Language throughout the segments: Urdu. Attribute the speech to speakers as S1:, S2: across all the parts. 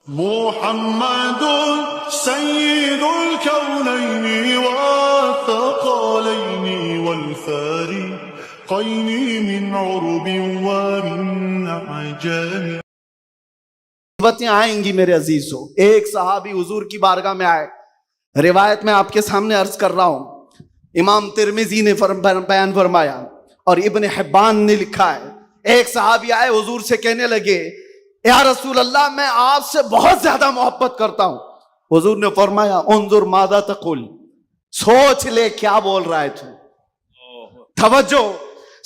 S1: محمد سيد الكونين والثقلين والفارقين من عرب ومن عجم.
S2: باتیں آئیں گی میرے عزیزو. ایک صحابی حضور کی بارگاہ میں آئے. روایت میں آپ کے سامنے عرض کر رہا ہوں. امام ترمذی نے بیان فرمایا اور ابن حبان نے لکھا ہے. ایک صحابی آئے حضور سے کہنے لگے یا رسول اللہ میں آپ سے بہت زیادہ محبت کرتا ہوں. حضور نے فرمایا انظر ماذا تقول, سوچ لے کیا بول رہا ہے تو. توجہ,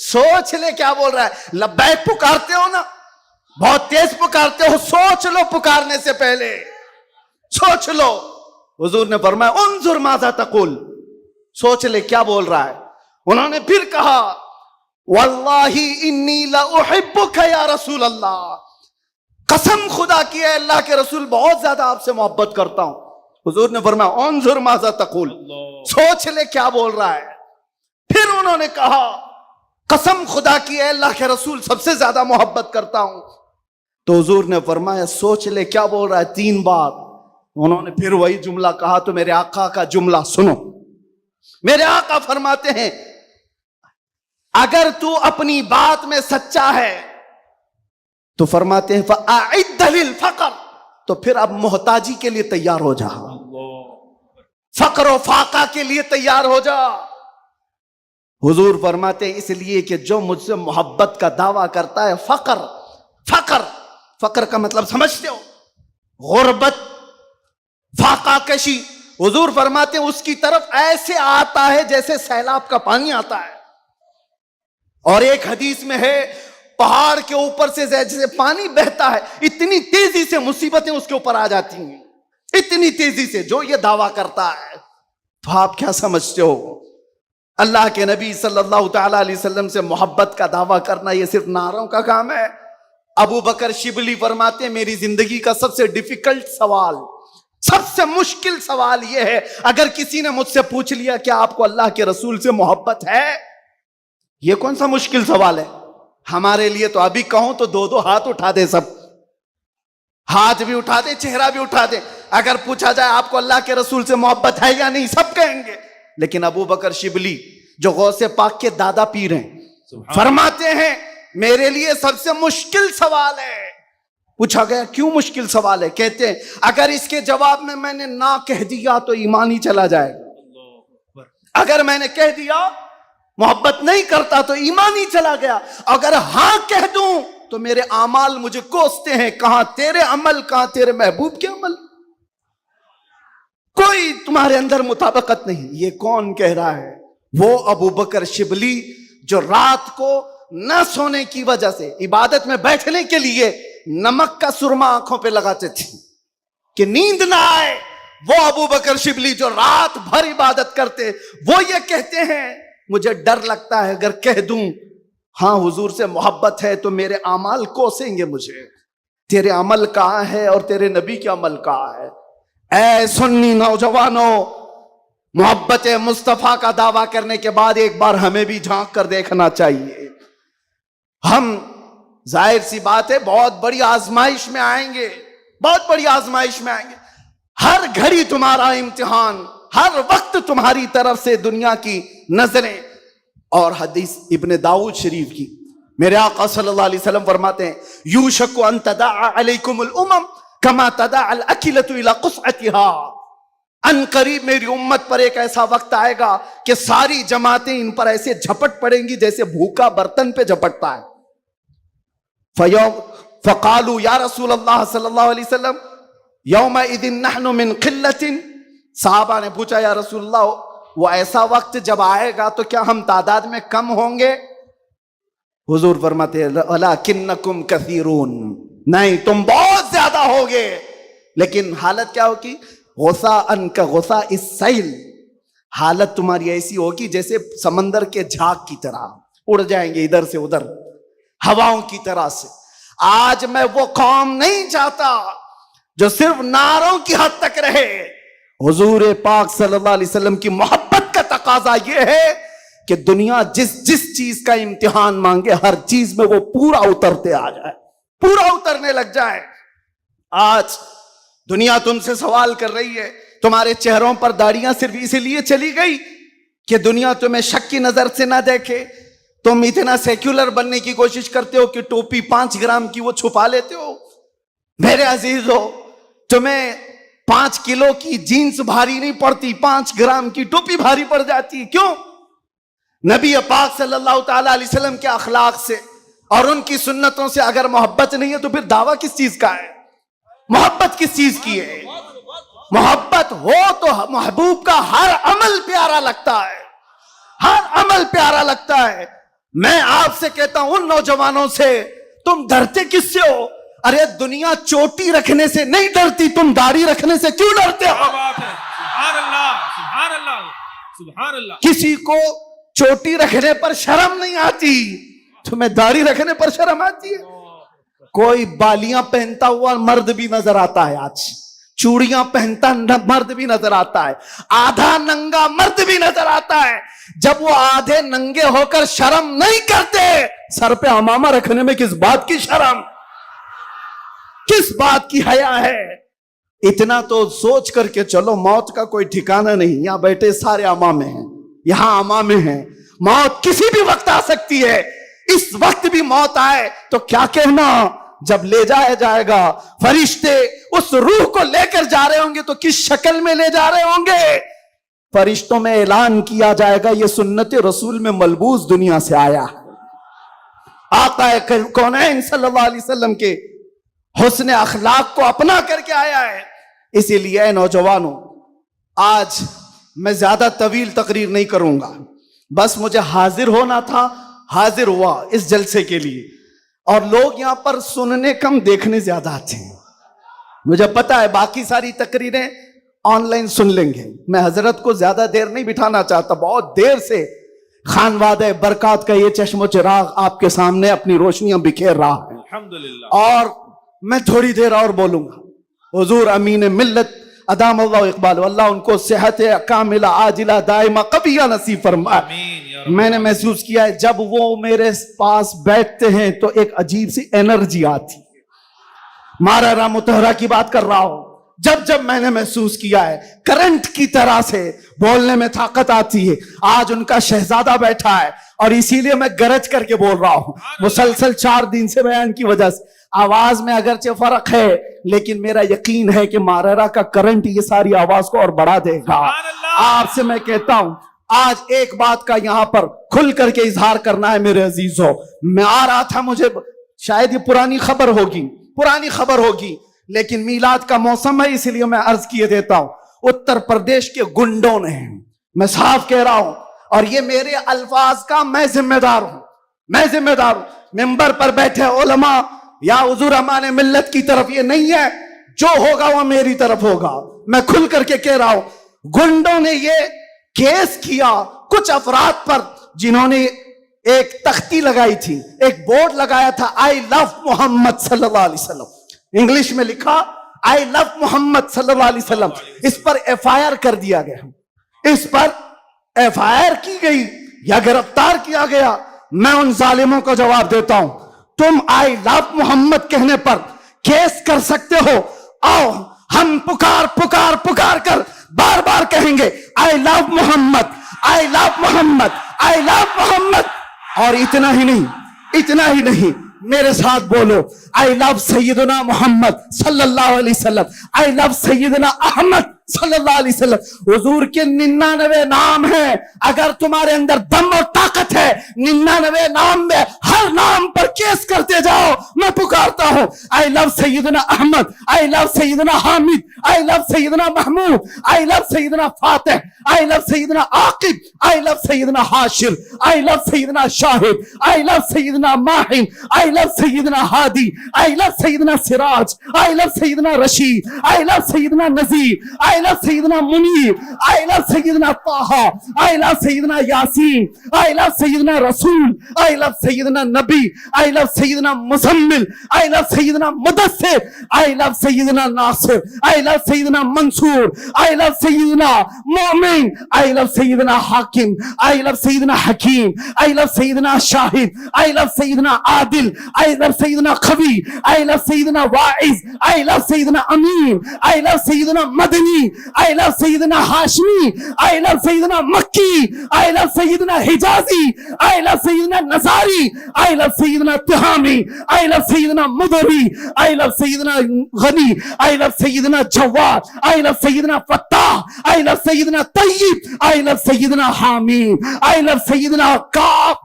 S2: سوچ لے کیا بول رہا ہے. لبیک پکارتے ہو نا, بہت تیز پکارتے ہو, سوچ لو پکارنے سے پہلے, سوچ لو. حضور نے فرمایا انظر ماذا تقول, سوچ لے کیا بول رہا ہے. انہوں نے پھر کہا واللہ انی لاحبک یا رسول اللہ, قسم خدا کی ہے اللہ کے رسول بہت زیادہ آپ سے محبت کرتا ہوں. حضور نے فرمایا انظر ماذا تقول, سوچ لے کیا بول رہا ہے. پھر انہوں نے کہا قسم خدا کی ہے اللہ کے رسول سب سے زیادہ محبت کرتا ہوں. تو حضور نے فرمایا سوچ لے کیا بول رہا ہے 3 بار. انہوں نے پھر وہی جملہ کہا تو میرے آقا کا جملہ سنو. میرے آقا فرماتے ہیں اگر تو اپنی بات میں سچا ہے تو فرماتے ہیں فَأَعِدَّ لِلْفَقَرِ, تو پھر اب محتاجی کے لیے تیار ہو جا, فقر و فاقہ کے لیے تیار ہو جا. حضور فرماتے ہیں اس لیے کہ جو مجھ سے محبت کا دعویٰ کرتا ہے فقر کا مطلب سمجھتے ہو, غربت, فاقہ کشی. حضور فرماتے ہیں اس کی طرف ایسے آتا ہے جیسے سیلاب کا پانی آتا ہے. اور ایک حدیث میں ہے پہاڑ کے اوپر سے جیسے پانی بہتا ہے اتنی تیزی سے مصیبتیں اس کے اوپر آ جاتی ہیں, اتنی تیزی سے. جو یہ دعویٰ کرتا ہے تو آپ کیا سمجھتے ہو اللہ کے نبی صلی اللہ تعالی علیہ وسلم سے محبت کا دعویٰ کرنا یہ صرف نعروں کا کام ہے. ابو بکر شبلی فرماتے ہیں میری زندگی کا سب سے ڈیفیکلٹ سوال, سب سے مشکل سوال یہ ہے اگر کسی نے مجھ سے پوچھ لیا کہ آپ کو اللہ کے رسول سے محبت ہے, یہ کون سا مشکل سوال ہے ہمارے لیے. تو ابھی کہوں تو 2 ہاتھ اٹھا دے, سب ہاتھ بھی اٹھا دے, چہرہ بھی اٹھا دے. اگر پوچھا جائے آپ کو اللہ کے رسول سے محبت ہے یا نہیں, سب کہیں گے. لیکن ابو بکر شبلی جو غوث پاک کے دادا پیر ہیں فرماتے ہیں میرے لیے سب سے مشکل سوال ہے. پوچھا گیا کیوں مشکل سوال ہے؟ کہتے ہیں اگر اس کے جواب میں نے نہ کہہ دیا تو ایمان ہی چلا جائے گا, اگر میں نے کہہ دیا محبت نہیں کرتا تو ایمان ہی چلا گیا, اگر ہاں کہہ دوں تو میرے اعمال مجھے کوستے ہیں, کہاں تیرے عمل کہاں تیرے محبوب کے عمل, کوئی تمہارے اندر مطابقت نہیں. یہ کون کہہ رہا ہے؟ وہ ابو بکر شبلی جو رات کو نہ سونے کی وجہ سے عبادت میں بیٹھنے کے لیے نمک کا سرما آنکھوں پہ لگاتے تھے کہ نیند نہ آئے. وہ ابو بکر شبلی جو رات بھر عبادت کرتے, وہ یہ کہتے ہیں مجھے ڈر لگتا ہے اگر کہہ دوں ہاں حضور سے محبت ہے تو میرے اعمال کوسیں گے مجھے. تیرے عمل کہاں ہے اور تیرے نبی کے عمل کہاں ہے؟ اے سنی نوجوانوں, محبت مصطفیٰ کا دعویٰ کرنے کے بعد ایک بار ہمیں بھی جھانک کر دیکھنا چاہیے. ہم ظاہر سی بات ہے بہت بڑی آزمائش میں آئیں گے, بہت بڑی آزمائش میں آئیں گے. ہر گھڑی تمہارا امتحان, ہر وقت تمہاری طرف سے دنیا کی نظریں. اور حدیث ابن داؤد شریف کی میرے آقا صلی اللہ علیہ وسلم فرماتے ہیں یوشک ان تداعى علیکم الامم کما تداعى الاکلۃ الی قصعتها. ان قریب میری امت پر ایک ایسا وقت آئے گا کہ ساری جماعتیں ان پر ایسے جھپٹ پڑیں گی جیسے بھوکا برتن پہ جھپٹتا ہے. فقالوا یا رسول اللہ صلی اللہ علیہ وسلم یومئذ نحن من قلۃ. صحابہ نے پوچھا یا رسول اللہ وہ ایسا وقت جب آئے گا تو کیا ہم تعداد میں کم ہوں گے؟ حضور فرماتے ہیں ولکنکم کثیرون, نہیں تم بہت زیادہ ہوگے. لیکن حالت کیا ہوگی؟ غثاء کغثاء السیل, حالت تمہاری ایسی ہوگی جیسے سمندر کے جھاگ کی طرح اڑ جائیں گے ادھر سے ادھر ہواؤں کی طرح سے. آج میں وہ قوم نہیں چاہتا جو صرف نعروں کی حد تک رہے. حضور پاک صلی اللہ علیہ وسلم کی محبت کا تقاضا یہ ہے کہ دنیا جس چیز کا امتحان مانگے ہر چیز میں وہ پورا اترتے آ جائے, پورا اترنے لگ جائے. آج دنیا تم سے سوال کر رہی ہے، تمہارے چہروں پر داڑیاں صرف اسی لیے چلی گئی کہ دنیا تمہیں شک کی نظر سے نہ دیکھے. تم اتنا سیکولر بننے کی کوشش کرتے ہو کہ ٹوپی 5 گرام کی وہ چھپا لیتے ہو. میرے عزیزو، تمہیں 5 کلو کی جینس بھاری نہیں پڑتی، 5 گرام کی ٹوپی بھاری پڑ جاتی. کیوں؟ نبی پاک صلی اللہ تعالی علیہ وسلم کے اخلاق سے اور ان کی سنتوں سے اگر محبت نہیں ہے تو پھر دعویٰ کس چیز کا ہے؟ محبت کس چیز کی ہے؟ محبت ہو تو محبوب کا ہر عمل پیارا لگتا ہے، ہر عمل پیارا لگتا ہے. میں آپ سے کہتا ہوں، ان نوجوانوں سے، تم ڈرتے کس سے ہو؟ ارے دنیا چوٹی رکھنے سے نہیں ڈرتی، تم داڑھی رکھنے سے کیوں ڈرتے ہو؟
S3: سبحان اللہ، سبحان اللہ، سبحان اللہ.
S2: کسی کو چوٹی رکھنے پر شرم نہیں آتی، تمہیں داڑھی رکھنے پر شرم آتی ہے. کوئی بالیاں پہنتا ہوا مرد بھی نظر آتا ہے، آج چوڑیاں پہنتا مرد بھی نظر آتا ہے، آدھا ننگا مرد بھی نظر آتا ہے. جب وہ آدھے ننگے ہو کر شرم نہیں کرتے، سر پہ عمامہ رکھنے میں کس بات کی شرم، کس بات کی حیا ہے؟ اتنا تو سوچ کر کے چلو، موت کا کوئی ٹھکانہ نہیں. یہاں بیٹھے سارے عمامے ہیں، یہاں عمامے ہیں، موت کسی بھی وقت آ سکتی ہے. اس وقت بھی موت آئے تو کیا کہنا؟ جب لے جایا جائے گا، فرشتے اس روح کو لے کر جا رہے ہوں گے تو کس شکل میں لے جا رہے ہوں گے؟ فرشتوں میں اعلان کیا جائے گا، یہ سنت رسول میں ملبوس دنیا سے آیا ہے. آقا کونین صلی اللہ علیہ وسلم کے حسن اخلاق کو اپنا کر کے آیا ہے. اسی لیے اے نوجوانوں، آج میں زیادہ طویل تقریر نہیں کروں گا، بس مجھے حاضر ہونا تھا، حاضر ہوا اس جلسے کے لیے. اور لوگ یہاں پر سننے کم، دیکھنے زیادہ آتے ہیں. مجھے پتا ہے باقی ساری تقریریں آن لائن سن لیں گے. میں حضرت کو زیادہ دیر نہیں بٹھانا چاہتا، بہت دیر سے خانوادہ برکات کا یہ چشم و چراغ آپ کے سامنے اپنی روشنیاں بکھیر رہا ہے.
S3: الحمدللہ.
S2: اور میں تھوڑی دیر اور بولوں گا. حضور امین ملت ادام اللہ اقبال، اللہ ان کو صحت کاملہ عاجلہ دائمہ قبیہ نصیب فرمائے.
S3: آمین یا رب.
S2: میں نے محسوس کیا ہے جب وہ میرے پاس بیٹھتے ہیں تو ایک عجیب سی انرجی آتی ہے. مارا متحرہ کی بات کر رہا ہوں. جب میں نے محسوس کیا ہے کرنٹ کی طرح سے بولنے میں طاقت آتی ہے. آج ان کا شہزادہ بیٹھا ہے اور اسی لیے میں گرج کر کے بول رہا ہوں. مسلسل 4 دن سے بیان کی وجہ سے آواز میں اگرچہ فرق ہے، لیکن میرا یقین ہے کہ ماررہ کا کرنٹ یہ ساری آواز کو اور بڑھا دے گا. آپ سے میں کہتا ہوں، آج ایک بات کا یہاں پر کھل کر کے اظہار کرنا ہے میرے عزیزوں. میں آ رہا تھا، مجھے شاید یہ پرانی خبر ہوگی لیکن میلاد کا موسم ہے، اس لیے میں عرض کیے دیتا ہوں. اتر پردیش کے گنڈوں نے، میں صاف کہہ رہا ہوں اور یہ میرے الفاظ کا میں ذمہ دار ہوں. ممبر پر بیٹھے علماء یا حضور امان ملت کی طرف یہ نہیں ہے، جو ہوگا وہ میری طرف ہوگا. میں کھل کر کے کہہ رہا ہوں، گنڈوں نے یہ کیس کیا کچھ افراد پر جنہوں نے ایک تختی لگائی تھی، ایک بورڈ لگایا تھا، آئی لو محمد صلی اللہ علیہ وسلم. انگلش میں لکھا آئی لو محمد صلی اللہ علیہ وسلم. اس پر ایف آئی آر کر دیا گیا، اس پر ایف آئی آر کی گئی یا گرفتار کیا گیا. میں ان ظالموں کو جواب دیتا ہوں، تم آئی لو محمد کہنے پر کیس کر سکتے ہو. آؤ ہم پکار کر بار بار کہیں گے آئی لو محمد، آئی لو محمد، آئی لو محمد. اور اتنا ہی نہیں میرے ساتھ بولو، آئی لو سیدنا محمد صلی اللہ علیہ وسلم، آئی لو سیدنا احمد صلی اللہ علیہ وسلم. حضور کے 99 نام ہیں. اگر تمہارے اندر دم اور طاقت ہے، 99 نام میں ہر نام پر کیس کرتے جاؤ. میں پکارتا ہوں آئی لو سیدنا احمد، آئی لو سیدنا حامد، آئی لو سیدنا محمود، آئی لو سیدنا فاتح، آئی لو سیدنا عاقب، آئی لو سیدنا حاشر، آئی لو سیدنا شاہد، آئی لو سیدنا ماہن، آئی لو سیدنا ہادی، آئی لو سیدنا سراج، آئی لو سیدنا رشید، آئی لو سیدنا نذیر، آئی لو سیدنا منیر، آئی لو سیدنا طه، آئی لو سیدنا یاسین، آئی لو Sayyidina Rasul, I love Sayyidina Nabi, I love Sayyidina Muzammil, I love Sayyidina Mudassir, I love Sayyidina Nasir, I love Sayyidina Mansoor, I love Sayyidina Mu'min, I love Sayyidina Hakim, I love Sayyidina Hakim, I love Sayyidina Shahid, I love Sayyidina Adil, I love Sayyidina Qawi, I love Sayyidina Wa'iz, I love Sayyidina Amin, I love Sayyidina Madani, I love Sayyidina Hashmi, I love Sayyidina Makki, I love Sayyidina Hijazi, I love Sayyidina Nazari, I love Sayyidina Tihami, I love Sayyidina Mudari, I love Sayyidina Ghani, I love Sayyidina Jawad, I love Sayyidina Fattah, I love Sayyidina Tayyib, I love Sayyidina Hamid, I love Sayyidina Kaf,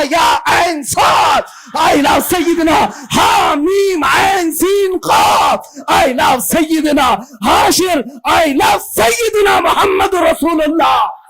S2: Ya Ain Sad, I love Sayyidina Hamim Ain Sin Qaf, I love Sayyidina Hashir, I love Sayyidina Muhammad Rasulullah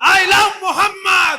S3: I love Muhammad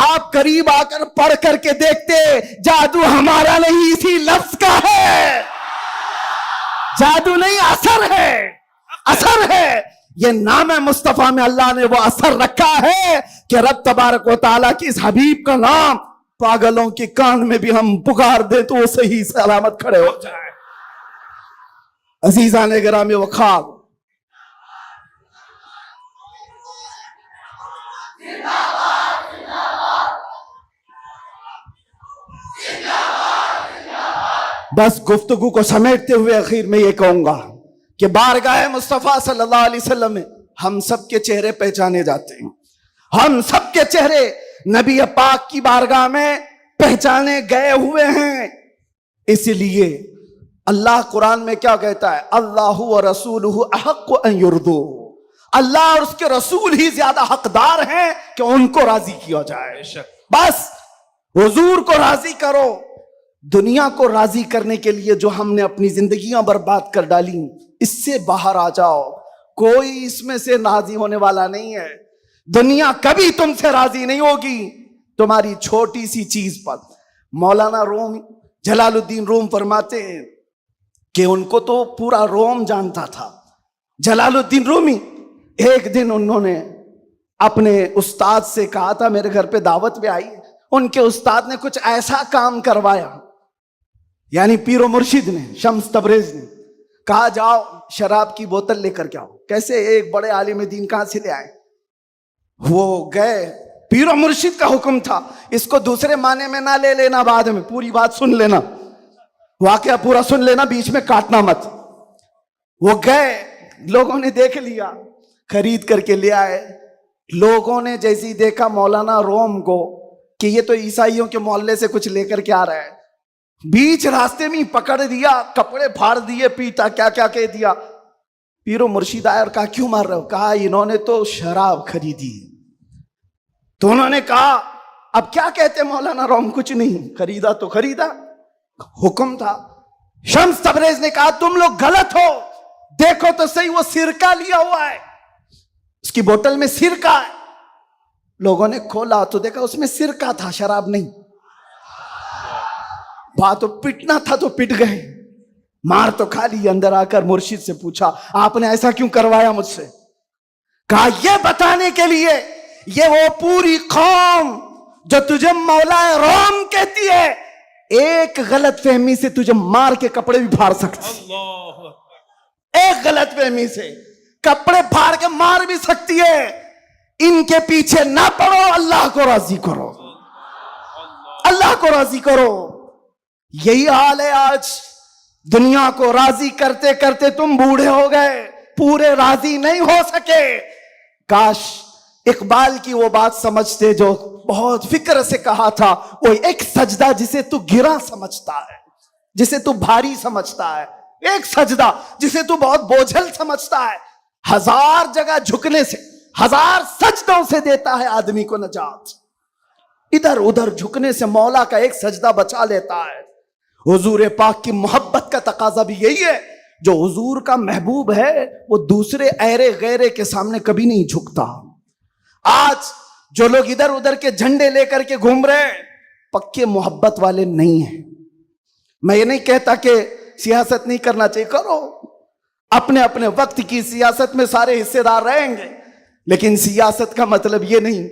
S2: آپ قریب آ کر پڑھ کر کے دیکھتے، جادو ہمارا نہیں اسی لفظ کا ہے. جادو نہیں، اثر ہے، اثر ہے. یہ نام مصطفیٰ میں اللہ نے وہ اثر رکھا ہے کہ رب تبارک و تعالیٰ کی اس حبیب کا نام پاگلوں کے کان میں بھی ہم پکار دیں تو وہ صحیح سلامت کھڑے ہو جائے. عزیزان گرامی وقار، بس گفتگو کو سمیٹتے ہوئے اخیر میں یہ کہوں گا کہ بارگاہ مصطفیٰ صلی اللہ علیہ وسلم میں ہم سب کے چہرے پہچانے جاتے ہیں. ہم سب کے چہرے نبی پاک کی بارگاہ میں پہچانے گئے ہوئے ہیں. اس لیے اللہ قرآن میں کیا کہتا ہے؟ اللہ و رسولہ احق ان یرضوا. اللہ اور اس کے رسول ہی زیادہ حقدار ہیں کہ ان کو راضی کیا جائے. بس حضور کو راضی کرو. دنیا کو راضی کرنے کے لیے جو ہم نے اپنی زندگیاں برباد کر ڈالی، اس سے باہر آ جاؤ. کوئی اس میں سے راضی ہونے والا نہیں ہے. دنیا کبھی تم سے راضی نہیں ہوگی تمہاری چھوٹی سی چیز پر. مولانا روم جلال الدین روم فرماتے ہیں کہ ان کو تو پورا روم جانتا تھا. جلال الدین رومی ایک دن انہوں نے اپنے استاد سے کہا تھا، میرے گھر پہ دعوت پہ آئی. ان کے استاد نے کچھ ایسا کام کروایا، یعنی پیر و مرشد نے، شمس تبریز نے کہا جاؤ شراب کی بوتل لے کر کے آؤ. کیسے ایک بڑے عالم دین کہاں سے لے آئے؟ وہ گئے، پیر و مرشد کا حکم تھا. اس کو دوسرے معنی میں نہ لے لینا، بعد میں پوری بات سن لینا، واقعہ پورا سن لینا، بیچ میں کاٹنا مت. وہ گئے، لوگوں نے دیکھ لیا، خرید کر کے لے آئے. لوگوں نے جیسے دیکھا مولانا روم کو کہ یہ تو عیسائیوں کے محلے سے کچھ لے کر کے آ رہا ہے، بیچ راستے میں پکڑ دیا، کپڑے پھاڑ دیے، پیٹا، کیا کیا کہہ دیا. پیر و مرشد آئے اور کہا کیوں مار رہے ہو؟ کہا انہوں نے تو شراب خریدی. تو انہوں نے کہا اب کیا کہتے مولانا روم؟ کچھ نہیں، خریدا تو خریدا، حکم تھا. شمس تبریز نے کہا تم لوگ غلط ہو، دیکھو تو صحیح، وہ سرکہ لیا ہوا ہے، اس کی بوتل میں سرکہ ہے. لوگوں نے کھولا تو دیکھا اس میں سرکہ تھا، شراب نہیں. بات تو پٹنا تھا تو پٹ گئے، مار تو کھا لی. اندر آ کر مرشد سے پوچھا آپ نے ایسا کیوں کروایا مجھ سے؟ کہا یہ بتانے کے لیے یہ وہ پوری قوم جو تجھے مولا روم کہتی ہے، ایک غلط فہمی سے تجھے مار کے کپڑے بھی پھاڑ سکتی. ایک غلط فہمی سے کپڑے پھاڑ کے مار بھی سکتی ہے. ان کے پیچھے نہ پڑو، اللہ کو راضی کرو، اللہ کو راضی کرو. یہی حال ہے آج. دنیا کو راضی کرتے کرتے تم بوڑھے ہو گئے، پورے راضی نہیں ہو سکے. کاش اقبال کی وہ بات سمجھتے جو بہت فکر سے کہا تھا، وہ ایک سجدہ جسے تو گرا سمجھتا ہے، جسے تو بھاری سمجھتا ہے، ایک سجدہ جسے تو بہت بوجھل سمجھتا ہے، 1000 جگہ جھکنے سے، 1000 سجدوں سے دیتا ہے آدمی کو نجات. ادھر ادھر جھکنے سے مولا کا ایک سجدہ بچا لیتا ہے. حضور پاک کی محبت کا تقاضا بھی یہی ہے. جو حضور کا محبوب ہے وہ دوسرے ایرے غیرے کے سامنے کبھی نہیں جھکتا. آج جو لوگ ادھر ادھر کے جھنڈے لے کر کے گھوم رہے ہیں، پکے محبت والے نہیں ہیں. میں یہ نہیں کہتا کہ سیاست نہیں کرنا چاہیے، کرو، اپنے اپنے وقت کی سیاست میں سارے حصے دار رہیں گے، لیکن سیاست کا مطلب یہ نہیں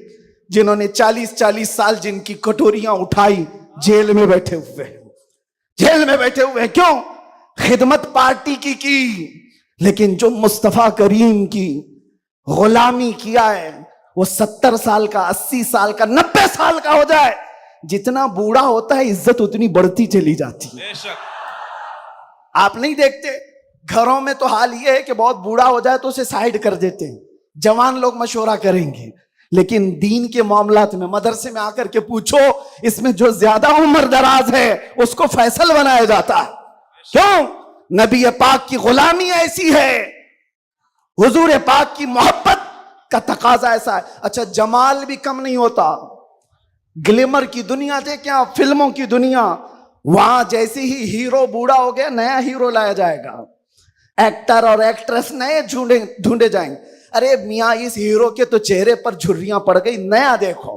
S2: جنہوں نے 40 سال جن کی کٹوریاں اٹھائی جیل میں بیٹھے ہوئے، جیل میں بیٹھے ہوئے. کیوں؟ خدمت پارٹی کی، لیکن جو مصطفیٰ کریم کی غلامی کیا ہے وہ 70 سال کا، 80 سال کا، 90 سال کا ہو جائے، جتنا بوڑھا ہوتا ہے عزت اتنی بڑھتی چلی جاتی ہے. آپ نہیں دیکھتے گھروں میں تو حال یہ ہے کہ بہت بوڑھا ہو جائے تو اسے سائیڈ کر دیتے ہیں، جوان لوگ مشورہ کریں گے. لیکن دین کے معاملات میں مدرسے میں آ کر کے پوچھو، اس میں جو زیادہ عمر دراز ہے اس کو فیصل بنایا جاتا ہے. کیوں؟ نبی پاک کی غلامی ایسی ہے، حضور پاک کی محبت کا تقاضا ایسا ہے. اچھا جمال بھی کم نہیں ہوتا. گلیمر کی دنیا دیکھیں آپ، فلموں کی دنیا، وہاں جیسے ہی ہیرو بوڑھا ہو گیا نیا ہیرو لایا جائے گا، ایکٹر اور ایکٹریس نئے ڈھونڈے جائیں گے. ارے میاں اس ہیرو کے تو چہرے پر جھریاں پڑ گئی، نیا دیکھو.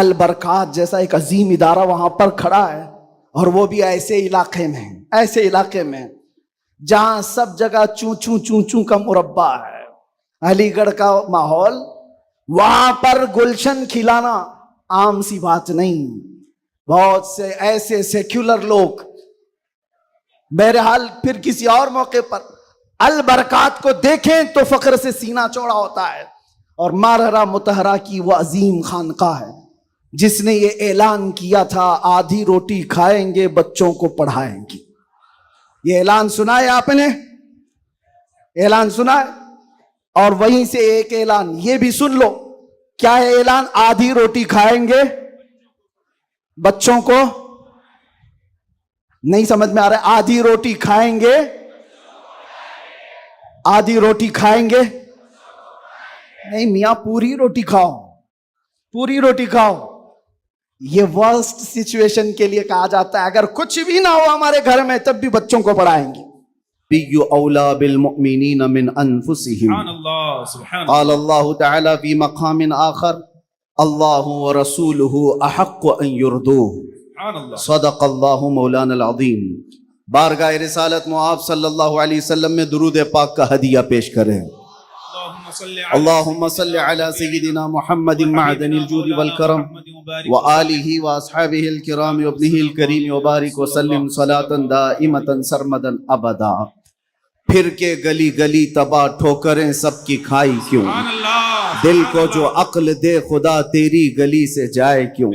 S2: البرکات جیسا ایک عظیم ادارہ وہاں پر کھڑا ہے، اور وہ بھی ایسے علاقے میں جہاں سب جگہ چوں چوں چوں چوں کا مربع ہے، علی گڑھ کا ماحول، وہاں پر گلشن کھلانا عام سی بات نہیں. بہت سے ایسے سیکولر لوگ، بہرحال پھر کسی اور موقع پر البرکات کو دیکھیں تو فخر سے سینہ چوڑا ہوتا ہے. اور مارہرہ مطہرہ کی وہ عظیم خانقاہ ہے جس نے یہ اعلان کیا تھا آدھی روٹی کھائیں گے بچوں کو پڑھائیں گے. یہ اعلان سنا ہے آپ نے؟ اعلان سنا ہے؟ اور وہیں سے ایک اعلان یہ بھی سن لو. کیا ہے اعلان؟ آدھی روٹی کھائیں گے بچوں کو، نہیں سمجھ میں آ رہا ہے؟ آدھی روٹی کھائیں گے، آدھی روٹی کھائیں گے، نہیں میاں پوری روٹی کھاؤ، پوری روٹی کھاؤ. یہ ورسٹ سچویشن کے لیے کہا جاتا ہے اگر کچھ بھی نہ ہو ہمارے گھر میں تب بھی بچوں کو پڑھائیں گے. نبی اولا بالمؤمنین من انفسہم،
S3: سبحان اللہ سبحان
S2: قال اللہ تعالی فی مقام آخر اللہ ورسولہ احق ان یردوہ،
S3: اللہ.
S2: صدق اللہ مولانا العظیم. بارگاہ رسالت معاف صلی اللہ علیہ وسلم میں درود پاک کا ہدیہ پیش کریں. اللہم صلی علی سیدنا محمد معدن الجود والکرم وآلہ واصحابہ الکرام وابنہ الکریم وبارک وسلم صلاة دائمتا سرمدا ابدا. پھر کے گلی گلی تباہ ٹھوکریں سب کی کھائی کیوں، دل کو جو عقل دے خدا تیری گلی سے جائے کیوں.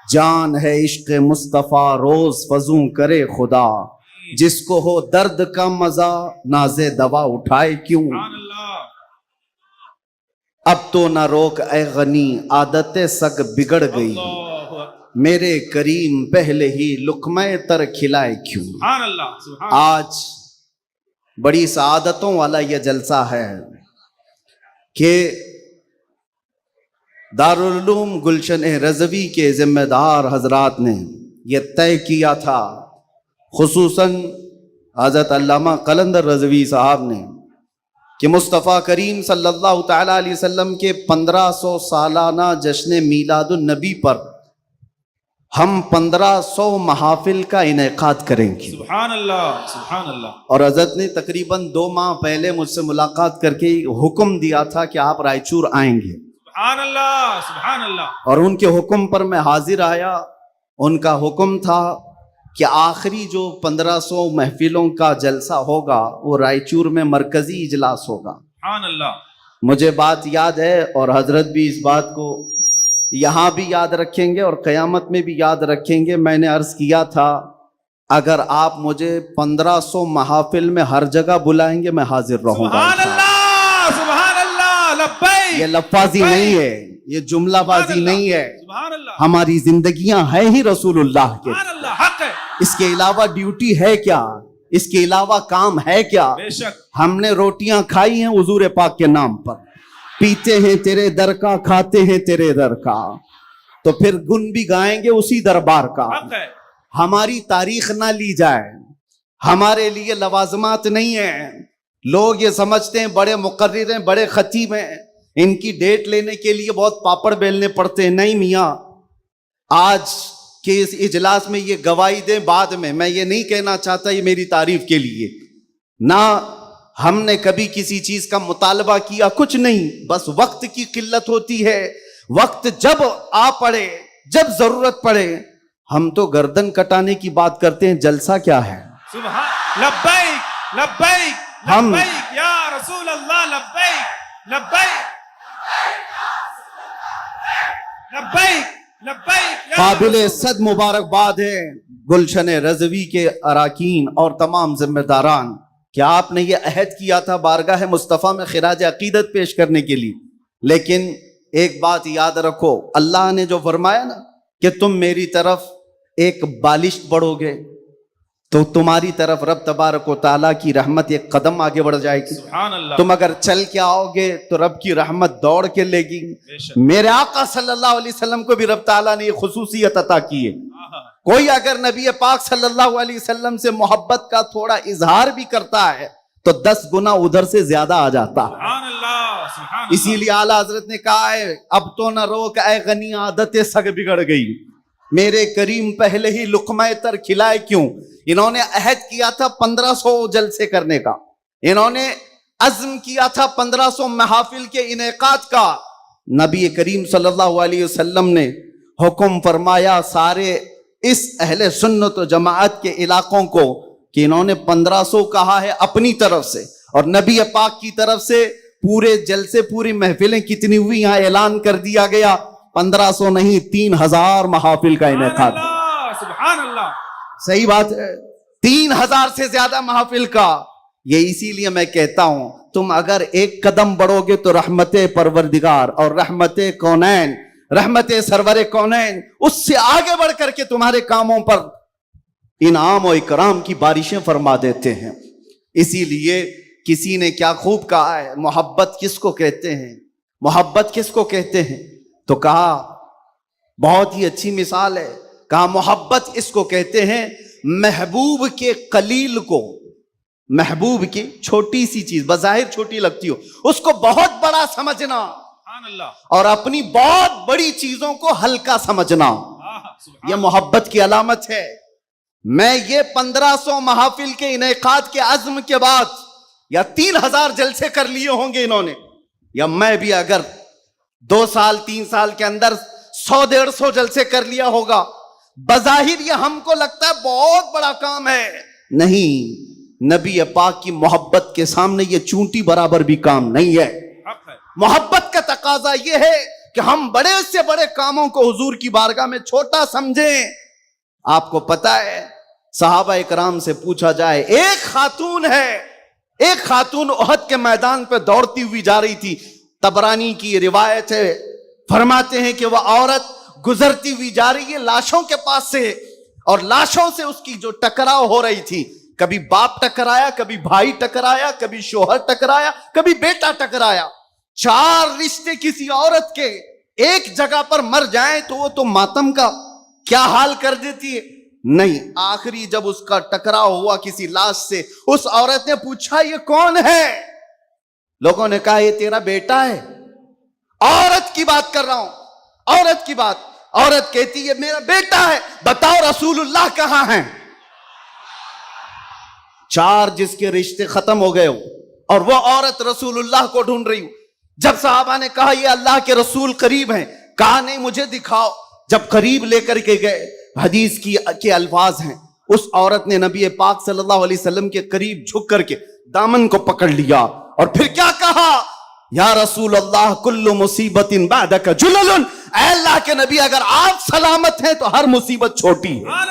S2: جان ہے عشق مصطفیٰ روز فزوں کرے خدا، جس کو ہو درد کا مزہ ناز دوا اٹھائے کیوں. اب تو نہ روک اے غنی عادت سگ بگڑ گئی، میرے کریم پہلے ہی لقمہ تر کھلائے کیوں. آج بڑی سعادتوں والا یہ جلسہ ہے کہ دارالعلوم گلشن رضوی کے ذمہ دار حضرات نے یہ طے کیا تھا، خصوصاً حضرت علامہ قلندر رضوی صاحب نے، کہ مصطفیٰ کریم صلی اللہ تعالیٰ علیہ وسلم کے 1500 سالانہ جشن میلاد النبی پر ہم 1500 محافل کا انعقاد کریں گے.
S3: سبحان اللہ سبحان اللہ.
S2: اور حضرت نے تقریباً 2 ماہ پہلے مجھ سے ملاقات کر کے حکم دیا تھا کہ آپ رائچور آئیں گے.
S3: سبحان اللہ سبحان اللہ.
S2: اور ان کے حکم پر میں حاضر آیا. ان کا حکم تھا کہ آخری جو 1500 محفلوں کا جلسہ ہوگا وہ رائچور میں مرکزی اجلاس ہوگا.
S3: سبحان اللہ.
S2: مجھے بات یاد ہے اور حضرت بھی اس بات کو یہاں بھی یاد رکھیں گے اور قیامت میں بھی یاد رکھیں گے. میں نے عرض کیا تھا اگر آپ مجھے 1500 محافل میں ہر جگہ بلائیں گے میں حاضر رہوں گا.
S3: سبحان اللہ سبحان اللہ. لبیک.
S2: یہ لفاظی نہیں ہے، یہ جملہ بازی نہیں ہے.
S3: سبحان اللہ.
S2: ہماری زندگیاں ہیں ہی رسول اللہ کے.
S3: سبحان اللہ. حق ہے.
S2: اس کے علاوہ ڈیوٹی ہے کیا؟ اس کے علاوہ کام ہے کیا؟
S3: بے شک.
S2: ہم نے روٹیاں کھائی ہیں حضور پاک کے نام پر، پیتے ہیں تیرے در کا، کھاتے ہیں تیرے در کا، تو پھر گن بھی گائیں گے اسی دربار کا.
S3: حق ہے.
S2: ہماری تاریخ نہ لی جائے، ہمارے لیے لوازمات نہیں ہیں. لوگ یہ سمجھتے ہیں بڑے مقرر ہیں، بڑے خطیب ہیں، ان کی ڈیٹ لینے کے لیے بہت پاپڑ بیلنے پڑتے ہیں. نہیں میاں، آج کہ اس اجلاس میں یہ گواہی دیں بعد میں یہ نہیں کہنا چاہتا یہ میری تعریف کے لیے، نہ ہم نے کبھی کسی چیز کا مطالبہ کیا، کچھ نہیں. بس وقت کی قلت ہوتی ہے. وقت جب آ پڑے، جب ضرورت پڑے، ہم تو گردن کٹانے کی بات کرتے ہیں. جلسہ کیا ہے؟
S3: سبحان. لبیک لبیک
S2: ہم
S3: لبیک یا رسول اللہ. لبیک لبیک لبیک لبیک.
S2: قابل صد مبارکباد ہے گلشن رضوی کے اراکین اور تمام ذمہ داران کہ آپ نے یہ عہد کیا تھا بارگاہ مصطفیٰ میں خراج عقیدت پیش کرنے کے لیے. لیکن ایک بات یاد رکھو، اللہ نے جو فرمایا نا کہ تم میری طرف ایک بالشت بڑھو گے تو تمہاری طرف رب تبارک و تعالیٰ کی رحمت ایک قدم آگے بڑھ جائے گی.
S3: سبحان اللہ.
S2: تم اگر چل کے آؤ گے تو رب کی رحمت دوڑ کے لے گی.
S3: بے شک.
S2: میرے آقا صلی اللہ علیہ وسلم کو بھی رب تعالیٰ نے یہ خصوصیت عطا کی ہے. کوئی اگر نبی پاک صلی اللہ علیہ وسلم سے محبت کا تھوڑا اظہار بھی کرتا ہے تو 10 گنا ادھر سے زیادہ آ جاتا ہے.
S3: سبحان اللہ
S2: اسی لیے اعلیٰ حضرت نے کہا ہے اب تو نہ روک اے غنی عادت سگ بگڑ گئی، میرے کریم پہلے ہی لقمہ تر کھلائے کیوں۔ انہوں نے عہد کیا تھا 1500 جلسے کرنے کا، انہوں نے عزم کیا تھا 1500 محافل کے انعقاد کا۔ نبی کریم صلی اللہ علیہ وسلم نے حکم فرمایا سارے اس اہل سنت و جماعت کے علاقوں کو کہ انہوں نے 1500 کہا ہے اپنی طرف سے، اور نبی پاک کی طرف سے پورے جلسے پوری محفلیں کتنی ہوئی یہاں اعلان کر دیا گیا، 1500 نہیں 3000 محافل کا انعقاد۔
S3: سبحان اللہ،
S2: صحیح بات ہے، 3000 سے زیادہ محافل کا۔ یہ اسی لیے میں کہتا ہوں تم اگر ایک قدم بڑھو گے تو رحمت پروردگار اور رحمت کونین، رحمت سرور کونین اس سے آگے بڑھ کر کے تمہارے کاموں پر انعام و اکرام کی بارشیں فرما دیتے ہیں۔ اسی لیے کسی نے کیا خوب کہا ہے، محبت کس کو کہتے ہیں، محبت کس کو کہتے ہیں؟ تو کہا بہت ہی اچھی مثال ہے، کہا محبت اس کو کہتے ہیں محبوب کے قلیل کو، محبوب کی چھوٹی سی چیز بظاہر چھوٹی لگتی ہو اس کو بہت بڑا سمجھنا، اور اپنی بہت بڑی چیزوں کو ہلکا سمجھنا، یہ محبت کی علامت ہے۔ میں یہ 1500 محافل کے انعقاد کے عزم کے بعد یا 3000 جلسے کر لیے ہوں گے انہوں نے، یا میں بھی اگر 2 سال 3 سال کے اندر 100-150 جلسے کر لیا ہوگا، بظاہر یہ ہم کو لگتا ہے بہت بڑا کام ہے، نہیں، نبی پاک کی محبت کے سامنے یہ چونٹی برابر بھی کام نہیں ہے۔ محبت کا تقاضا یہ ہے کہ ہم بڑے سے بڑے کاموں کو حضور کی بارگاہ میں چھوٹا سمجھیں۔ آپ کو پتا ہے صحابہ اکرام سے پوچھا جائے، ایک خاتون ہے، ایک خاتون احد کے میدان پہ دوڑتی ہوئی جا رہی تھی، طبرانی کی روایت ہے، فرماتے ہیں کہ وہ عورت گزرتی ہوئی جا رہی ہے لاشوں کے پاس سے، اور لاشوں سے اس کی جو ٹکراؤ ہو رہی تھی، کبھی باپ ٹکرایا، کبھی بھائی ٹکرایا، کبھی شوہر ٹکرایا، کبھی بیٹا ٹکرایا، 4 رشتے کسی عورت کے ایک جگہ پر مر جائیں تو وہ تو ماتم کا کیا حال کر دیتی ہے، نہیں، آخری جب اس کا ٹکراؤ ہوا کسی لاش سے، اس عورت نے پوچھا یہ کون ہے؟ لوگوں نے کہا یہ تیرا بیٹا ہے۔ عورت کی بات کر رہا ہوں، عورت کی بات، عورت کہتی ہے میرا بیٹا ہے، بتاؤ رسول اللہ کہاں ہیں؟ 4 جس کے رشتے ختم ہو گئے ہو اور وہ عورت رسول اللہ کو ڈھونڈ رہی ہو۔ جب صحابہ نے کہا یہ اللہ کے رسول قریب ہیں، کہا نہیں مجھے دکھاؤ۔ جب قریب لے کر کے گئے، حدیث کے الفاظ ہیں، اس عورت نے نبی پاک صلی اللہ علیہ وسلم کے قریب جھک کر کے دامن کو پکڑ لیا اور پھر کیا کہا، یا رسول اللہ کل مصیبت بعدک جلل، اے اللہ کے نبی اگر آپ سلامت ہیں تو ہر مصیبت چھوٹی ہے،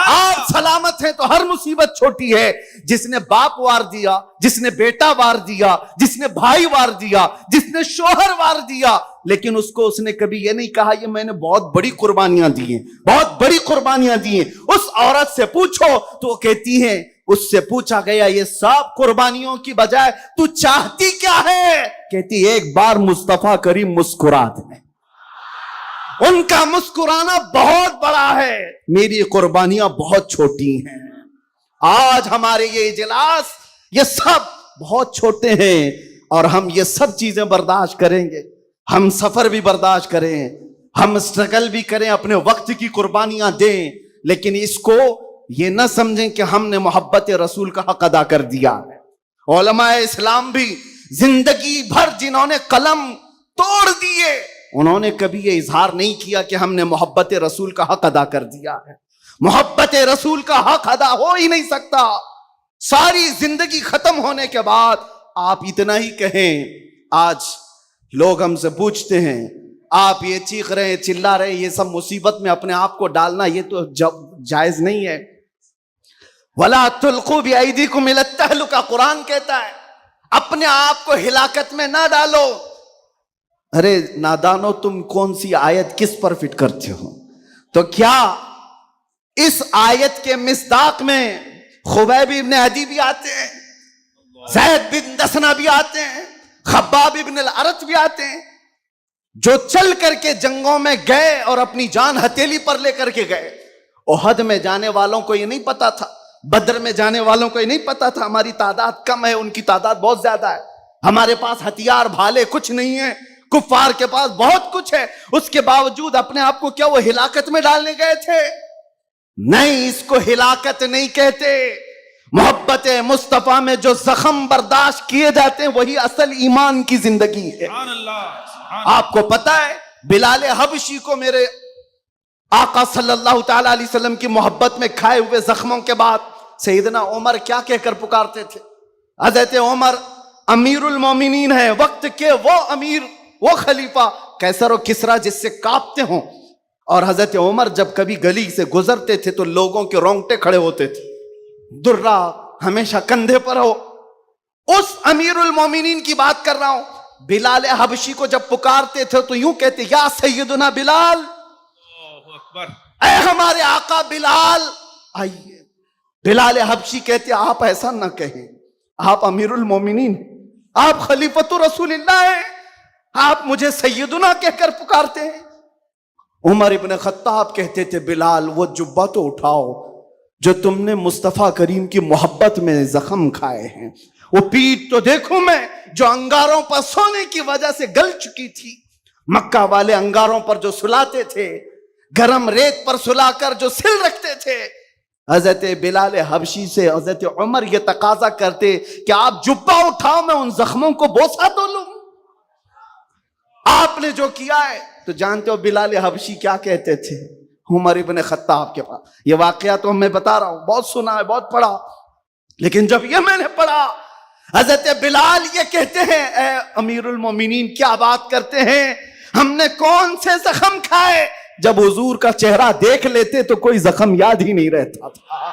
S2: آپ سلامت ہیں تو ہر مصیبت چھوٹی ہے۔ جس نے باپ وار دیا، جس نے بیٹا وار دیا، جس نے بھائی وار دیا، جس نے شوہر وار دیا، لیکن اس نے کبھی یہ نہیں کہا یہ میں نے بہت بڑی قربانیاں دی ہیں، بہت بڑی قربانیاں دی ہیں۔ اس عورت سے پوچھو تو وہ کہتی ہیں، اس سے پوچھا گیا یہ سب قربانیوں کی بجائے تو چاہتی کیا ہے؟ کہتی ایک بار مصطفیٰ کریم مسکرا دے، ان کا مسکرانا بہت بڑا ہے، میری قربانیاں بہت چھوٹی ہیں۔ آج ہمارے یہ اجلاس یہ سب بہت چھوٹے ہیں، اور ہم یہ سب چیزیں برداشت کریں گے، ہم سفر بھی برداشت کریں، ہم اسٹرگل بھی کریں، اپنے وقت کی قربانیاں دیں، لیکن اس کو یہ نہ سمجھیں کہ ہم نے محبت رسول کا حق ادا کر دیا ہے۔ علماء اسلام بھی زندگی بھر جنہوں نے قلم توڑ دیے، انہوں نے کبھی یہ اظہار نہیں کیا کہ ہم نے محبت رسول کا حق ادا کر دیا ہے۔ محبت رسول کا حق ادا ہو ہی نہیں سکتا۔ ساری زندگی ختم ہونے کے بعد آپ اتنا ہی کہیں۔ آج لوگ ہم سے پوچھتے ہیں آپ یہ چیخ رہے ہیں، چلا رہے ہیں، یہ سب مصیبت میں اپنے آپ کو ڈالنا یہ تو جائز نہیں ہے۔ وَلَا تُلْقُوا بِأَيْدِيكُمْ إِلَى التَّهْلُكَةِ، قرآن کہتا ہے اپنے آپ کو ہلاکت میں نہ ڈالو۔ ارے نادانو، تم کون سی آیت کس پر فٹ کرتے ہو؟ تو کیا اس آیت کے مصداق میں خبیب ابن عدی بھی آتے ہیں، زید بن دسنہ بھی آتے ہیں، خباب ابن الارت بھی آتے ہیں، جو چل کر کے جنگوں میں گئے اور اپنی جان ہتھیلی پر لے کر کے گئے۔ احد میں جانے والوں کو یہ نہیں پتا تھا، بدر میں جانے والوں کو یہ نہیں پتا تھا ہماری تعداد کم ہے، ان کی تعداد بہت زیادہ ہے۔ ہمارے پاس ہتھیار بھالے کچھ نہیں ہے، کفار کے پاس بہت کچھ ہے، اس کے باوجود اپنے آپ کو کیا وہ ہلاکت میں ڈالنے گئے تھے؟ نہیں، اس کو ہلاکت نہیں کہتے۔ محبت مصطفیٰ میں جو زخم برداشت کیے جاتے ہیں وہی اصل ایمان کی زندگی ہے۔
S3: سبحان اللہ،
S2: آپ کو پتا ہے بلال حبشی کو میرے آقا صلی اللہ تعالی علیہ وسلم کی محبت میں کھائے ہوئے زخموں کے بعد سیدنا عمر کیا کہہ کر پکارتے تھے؟ حضرت عمر امیر المومنین ہیں، وقت کے وہ امیر، وہ خلیفہ قیصر و کسریٰ جس سے کانپتے ہوں، اور حضرت عمر جب کبھی گلی سے گزرتے تھے تو لوگوں کے رونگٹے کھڑے ہوتے تھے، درہ ہمیشہ کندھے پر ہو۔ اس امیر المومنین کی بات کر رہا ہوں، بلال حبشی کو جب پکارتے تھے تو یوں کہتے، یا سیدنا بلال،
S3: اللہ اکبر،
S2: اے ہمارے آقا بلال آئیے۔ بلال حبشی کہتے آپ ایسا نہ کہیں، آپ امیر المومنین، آپ خلیفۃ رسول اللہ ہیں، آپ مجھے سیدنا کہہ کر پکارتے ہیں۔ عمر ابن خطاب کہتے تھے بلال وہ جبہ تو اٹھاؤ جو تم نے مصطفیٰ کریم کی محبت میں زخم کھائے ہیں، وہ پیٹ تو دیکھوں میں جو انگاروں پر سونے کی وجہ سے گل چکی تھی، مکہ والے انگاروں پر جو سلاتے تھے، گرم ریت پر سلا کر جو سل رکھتے تھے۔ حضرت بلال حبشی سے حضرت عمر یہ تقاضا کرتے کہ آپ جبہ اٹھاؤ میں ان زخموں کو بوسہ تو لوں۔ آپ نے جو کیا ہے تو جانتے ہو بلال حبشی کیا کہتے تھے عمر ابن خطاب کے پاس؟ یہ واقعہ تو میں بتا رہا ہوں، بہت سنا ہے، بہت پڑھا، لیکن جب یہ میں نے پڑھا، حضرت بلال یہ کہتے ہیں، اے امیر المومنین کیا بات کرتے ہیں، ہم نے کون سے زخم کھائے؟ جب حضور کا چہرہ دیکھ لیتے تو کوئی زخم یاد ہی نہیں رہتا تھا۔